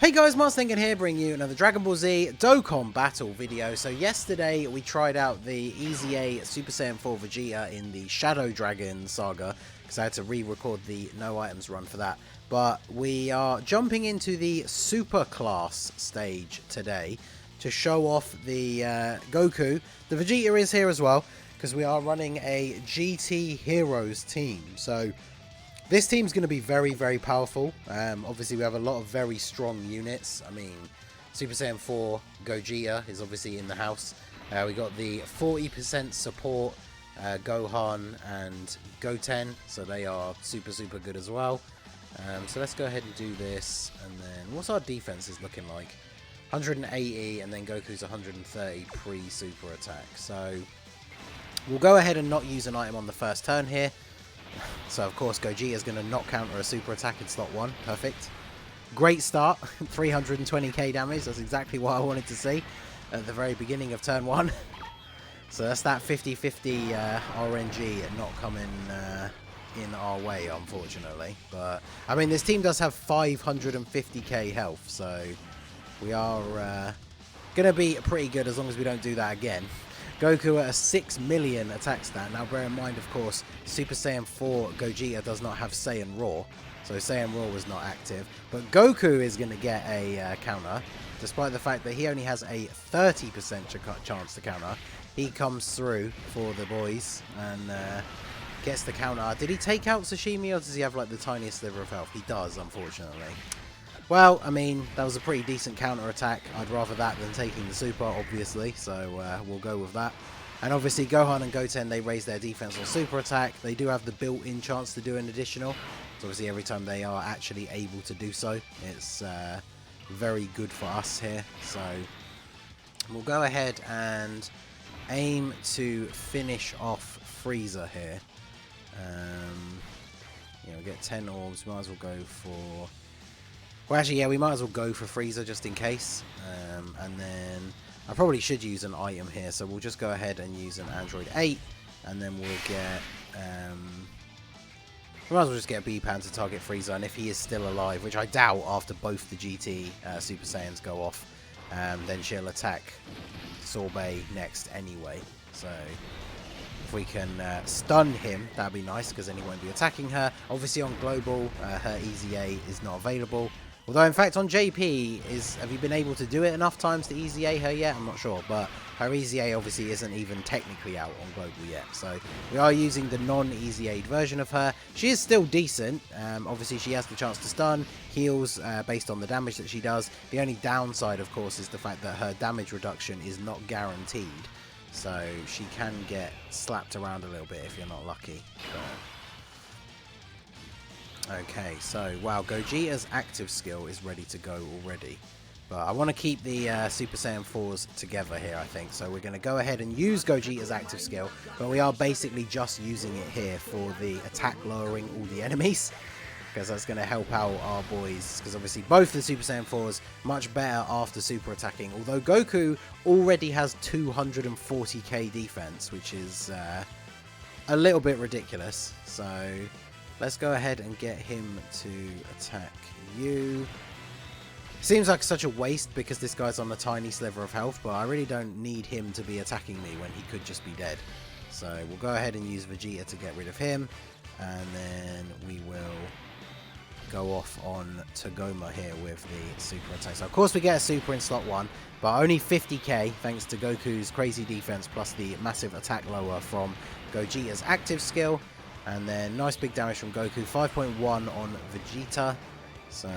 Hey guys, Mars Thinking here, bringing you another Dragon Ball Z Dokkan battle video. So yesterday we tried out the EZA Super Saiyan 4 Vegeta in the Shadow Dragon saga, because I had to re-record the no items run for that. But we are jumping into the Super Class stage today to show off the Goku. The Vegeta is here as well, because we are running a GT Heroes team. So this team's going to be very, very powerful. Obviously, we have a lot of very strong units. I mean, Super Saiyan 4 Gogeta is obviously in the house. We got the 40% support Gohan and Goten, so they are super, super good as well. So let's go ahead and do this. And then, what's our defenses looking like? 180, and then Goku's 130 pre-super attack. So we'll go ahead and not use an item on the first turn here. So, of course, Gogeta's going to not counter a super attack in slot 1. Perfect. Great start. 320k damage. That's exactly what I wanted to see at the very beginning of turn 1. So that's that 50-50 RNG not coming in our way, unfortunately. But, I mean, this team does have 550k health. So we are going to be pretty good as long as we don't do that again. Goku at a 6 million attack stat. Now bear in mind, of course, Super Saiyan 4 Gogeta does not have Saiyan Raw, so Saiyan Raw was not active. But Goku is going to get a counter, despite the fact that he only has a 30% chance to counter. He comes through for the boys and gets the counter. Did he take out Sashimi, or does he have like the tiniest sliver of health? He does, unfortunately. Well, I mean, that was a pretty decent counter-attack. I'd rather that than taking the super, obviously, so we'll go with that. And obviously, Gohan and Goten, they raise their defense on super attack. They do have the built-in chance to do an additional. So obviously, every time they are actually able to do so, it's very good for us here. So we'll go ahead and aim to finish off Frieza here. Get 10 orbs. Might as well go for... Well, actually, yeah, we might as well go for Frieza just in case. And then I probably should use an item here, so we'll just go ahead and use an Android 8. And then we'll get... we might as well just get a B-Pan to target Frieza, and if he is still alive, which I doubt after both the GT Super Saiyans go off, then she'll attack Sorbet next anyway. So if we can stun him, that'd be nice, because then he won't be attacking her. Obviously on Global, her EZA is not available. Although, in fact, on JP, have you been able to do it enough times to EZA her yet? I'm not sure, but her EZA obviously isn't even technically out on Global yet. So we are using the non-EZA'd version of her. She is still decent. Obviously, she has the chance to stun, heals based on the damage that she does. The only downside, of course, is the fact that her damage reduction is not guaranteed. So she can get slapped around a little bit if you're not lucky. But... okay, so wow, Gogeta's active skill is ready to go already. But I want to keep the Super Saiyan 4s together here, I think. So we're going to go ahead and use Gogeta's active skill. But we are basically just using it here for the attack lowering all the enemies, because that's going to help out our boys. Because obviously both the Super Saiyan 4s much better after super attacking. Although Goku already has 240k defense, which is a little bit ridiculous. So let's go ahead and get him to attack you. Seems like such a waste because this guy's on a tiny sliver of health, but I really don't need him to be attacking me when he could just be dead. So we'll go ahead and use Vegeta to get rid of him. And then we will go off on Togoma here with the super attack. So of course we get a super in slot 1, but only 50k thanks to Goku's crazy defense plus the massive attack lower from Gogeta's active skill. And then nice big damage from Goku, 5.1 on Vegeta. So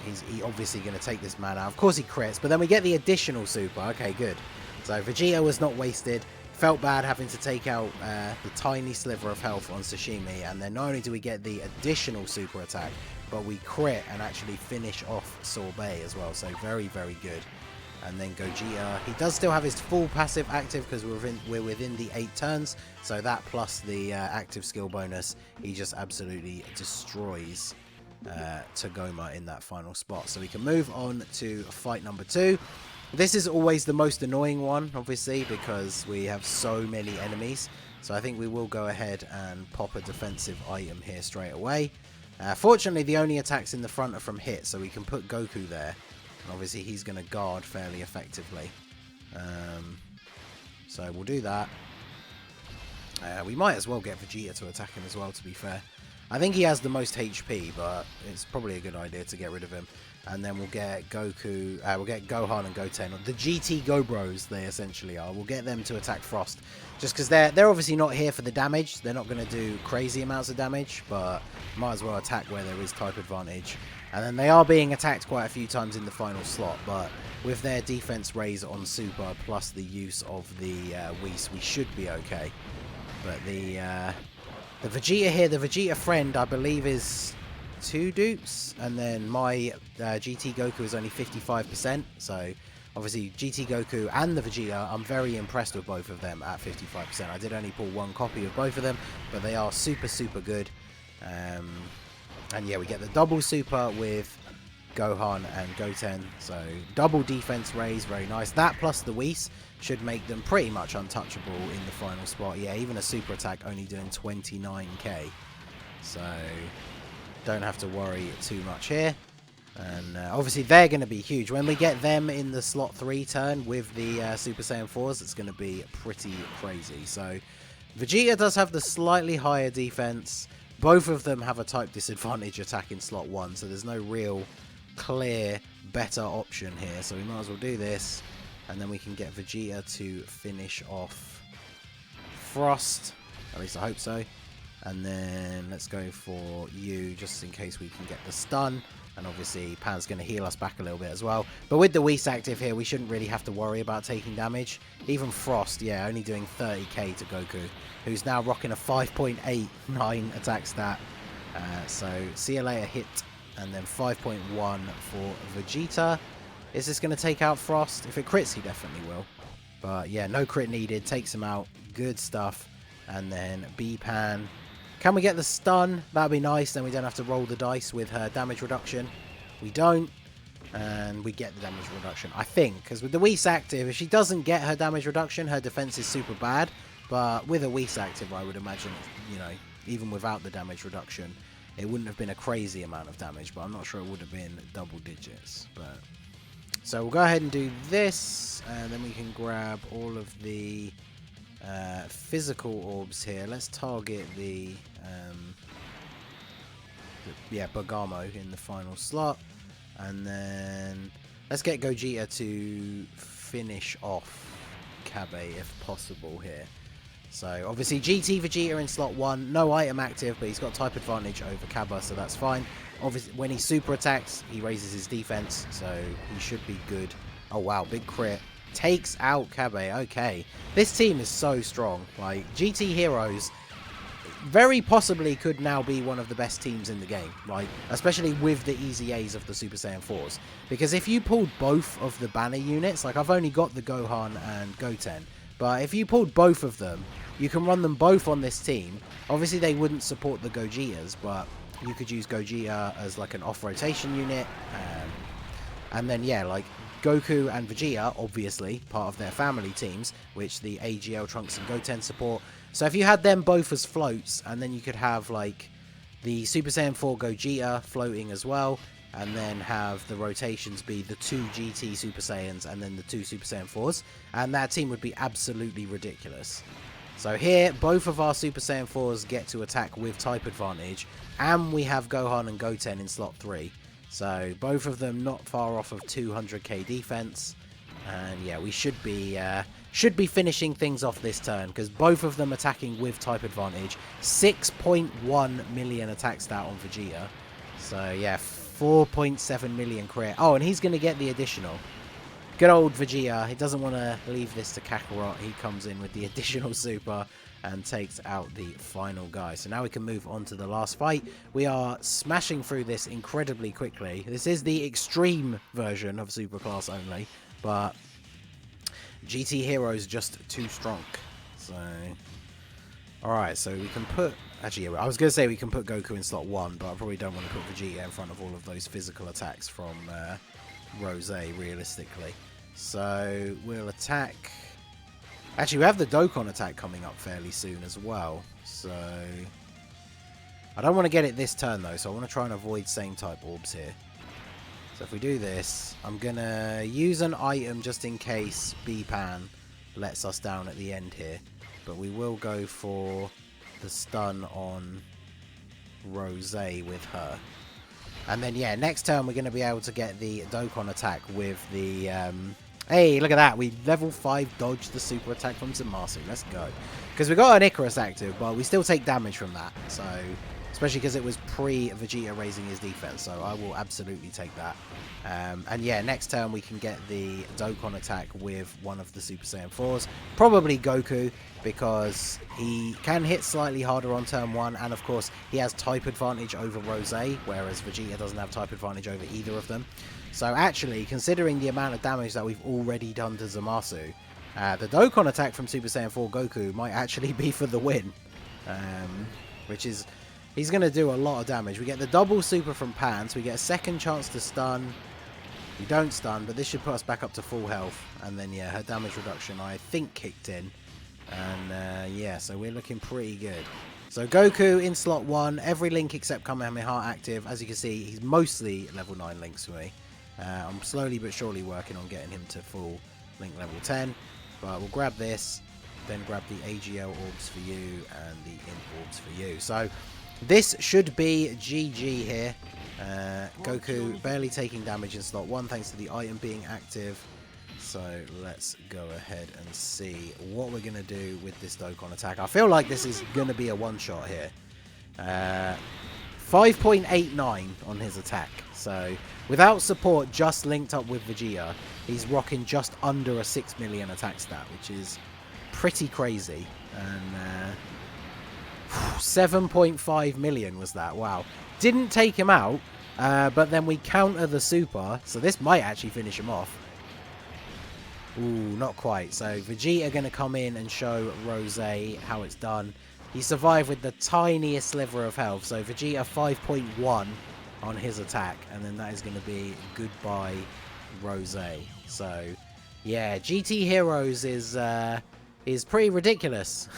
he's obviously going to take this man out. Of course he crits, but then we get the additional super. Okay, good. So Vegeta was not wasted. Felt bad having to take out the tiny sliver of health on Sashimi. And then not only do we get the additional super attack, but we crit and actually finish off Sorbet as well. So very, very good. And then Gogeta, he does still have his full passive active because we're within the 8 turns. So that plus the active skill bonus, he just absolutely destroys Togoma in that final spot. So we can move on to fight number 2. This is always the most annoying one, obviously, because we have so many enemies. So I think we will go ahead and pop a defensive item here straight away. Fortunately, the only attacks in the front are from hit, so we can put Goku there. Obviously, he's going to guard fairly effectively. So we'll do that. We might as well get Vegeta to attack him as well, to be fair. I think he has the most HP, but it's probably a good idea to get rid of him. And then we'll get Goku, we'll get Gohan and Goten. The GT Go Bros, they essentially are. We'll get them to attack Frost. Just because they're obviously not here for the damage. They're not going to do crazy amounts of damage, but might as well attack where there is type advantage. And then they are being attacked quite a few times in the final slot, but with their defense raise on Super, plus the use of the Whis, we should be okay. But the Vegeta here, the Vegeta friend, I believe is 2 dupes, and then my GT Goku is only 55%, so obviously GT Goku and the Vegeta, I'm very impressed with both of them at 55%. I did only pull 1 copy of both of them, but they are super, super good. And yeah, we get the double super with Gohan and Goten, so double defense raise, very nice. That plus the Whis should make them pretty much untouchable in the final spot. Yeah, even a super attack only doing 29k, so don't have to worry too much here. And obviously they're going to be huge. When we get them in the slot 3 turn with the Super Saiyan 4's, it's going to be pretty crazy. So Vegeta does have the slightly higher defense. Both of them have a type disadvantage attack in slot 1, so there's no real clear better option here. So we might as well do this, and then we can get Vegeta to finish off Frost. At least I hope so. And then let's go for you, just in case we can get the stun. And obviously Pan's going to heal us back a little bit as well. But with the Whis active here, we shouldn't really have to worry about taking damage. Even Frost, yeah, only doing 30k to Goku, who's now rocking a 5.89 attack stat. So see you later hit. And then 5.1 for Vegeta. Is this going to take out Frost? If it crits, he definitely will. But yeah, no crit needed. Takes him out. Good stuff. And then B-Pan. Can we get the stun? That'd be nice. Then we don't have to roll the dice with her damage reduction. We don't. And we get the damage reduction, I think. Because with the Whis active, if she doesn't get her damage reduction, her defense is super bad. But with a Whis active, I would imagine, you know, even without the damage reduction, it wouldn't have been a crazy amount of damage. But I'm not sure it would have been double digits. But so we'll go ahead and do this. And then we can grab all of the physical orbs here. Let's target the Bergamo in the final slot, and then let's get Gogeta to finish off Kabe if possible here. So obviously GT Vegeta in slot 1, no item active, but he's got type advantage over Kaba, so that's fine. Obviously when he super attacks, he raises his defense, so he should be good. Oh wow, big crit. Takes out Kabe. Okay, this team is so strong. Like, GT Heroes very possibly could now be one of the best teams in the game, like, especially with the EZAs of the Super Saiyan 4's, because if you pulled both of the banner units, like I've only got the Gohan and Goten, but if you pulled both of them, you can run them both on this team. Obviously they wouldn't support the Gogetas, but you could use Gogeta as like an off-rotation unit, and then yeah, like Goku and Vegeta, obviously, part of their family teams, which the AGL, Trunks, and Goten support. So if you had them both as floats, and then you could have, like, the Super Saiyan 4 Gogeta floating as well, and then have the rotations be the 2 GT Super Saiyans and then the 2 Super Saiyan 4's, and that team would be absolutely ridiculous. So here, both of our Super Saiyan 4's get to attack with type advantage, and we have Gohan and Goten in slot 3. So both of them not far off of 200k defense, and yeah, we should be finishing things off this turn, because both of them attacking with type advantage. 6.1 million attack stat on Vegeta, so yeah, 4.7 million crit. Oh, and he's going to get the additional. Good old Vegeta. He doesn't want to leave this to Kakarot. He comes in with the additional super and takes out the final guy. So now we can move on to the last fight. We are smashing through this incredibly quickly. This is the extreme version of Super Class only, but GT Heroes just too strong. So, alright, so we can put... Actually, I was going to say we can put Goku in slot 1, but I probably don't want to put Vegeta in front of all of those physical attacks from Rose, realistically. So, we'll attack... Actually, we have the Dokkan attack coming up fairly soon as well, so... I don't want to get it this turn, though, so I want to try and avoid same type orbs here. So So if we do this, I'm going to use an item just in case B-Pan lets us down at the end here. But we will go for the stun on Rose with her. And then, yeah, next turn we're going to be able to get the Dokkan attack with the... hey, look at that. We level 5 dodged the super attack from Zamasu. Let's go. Because we got an Icarus active, but we still take damage from that. So, especially because it was pre-Vegeta raising his defense. So I will absolutely take that. And yeah, next turn we can get the Dokkan attack with one of the Super Saiyan 4's. Probably Goku, because he can hit slightly harder on turn 1. And of course, he has type advantage over Rose, whereas Vegeta doesn't have type advantage over either of them. So actually, considering the amount of damage that we've already done to Zamasu, the Dokkan attack from Super Saiyan 4 Goku might actually be for the win. Which is... he's going to do a lot of damage. We get the double super from Pan, so we get a second chance to stun. We don't stun, but this should put us back up to full health. And then, yeah, her damage reduction, I think, kicked in. And, yeah, so we're looking pretty good. So Goku in slot 1, every link except Kamehameha active. As you can see, he's mostly level 9 links for me. I'm slowly but surely working on getting him to full link level 10. But we'll grab this, then grab the AGL orbs for you and the Int orbs for you. So this should be GG here. Goku barely taking damage in slot 1 thanks to the item being active. So let's go ahead and see what we're going to do with this Dokkan attack. I feel like this is going to be a one-shot here. 5.89 on his attack. So without support, just linked up with Vegeta, he's rocking just under a 6 million attack stat, which is pretty crazy. And 7.5 million was that. Wow. Didn't take him out, but then we counter the super, so this might actually finish him off. Ooh, not quite. So Vegeta going to come in and show Rose how it's done. He survived with the tiniest sliver of health. So Vegeta 5.1 on his attack, and then that is going to be goodbye Rose. So yeah, GT Heroes is pretty ridiculous.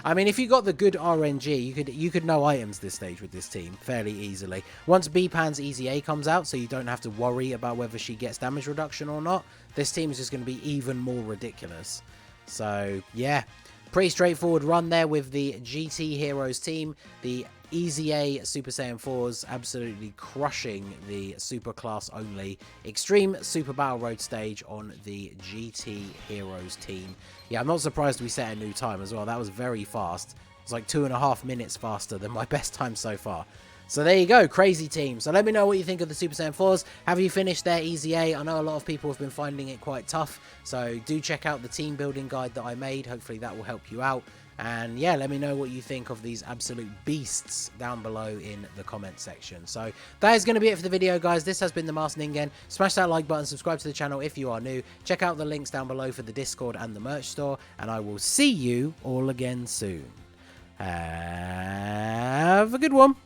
I mean, if you got the good RNG, you could know items this stage with this team fairly easily. Once B-Pan's EZA comes out, so you don't have to worry about whether she gets damage reduction or not, this team is just going to be even more ridiculous. So, yeah, pretty straightforward run there with the GT Heroes team. The EZA Super Saiyan 4's absolutely crushing the super class only Extreme Super Battle Road stage on the GT Heroes team. Yeah, I'm not surprised we set a new time as well. That was very fast. It's like 2.5 minutes faster than my best time so far. So there you go, crazy team. So let me know what you think of the Super Saiyan 4's. Have you finished their EZA? I know a lot of people have been finding it quite tough. So do check out the team building guide that I made. Hopefully that will help you out. And yeah, let me know what you think of these absolute beasts down below in the comment section. So that is going to be it for the video, guys. This has been the Masked Ningen. Smash that like button, subscribe to the channel if you are new. Check out the links down below for the Discord and the merch store. And I will see you all again soon. Have a good one.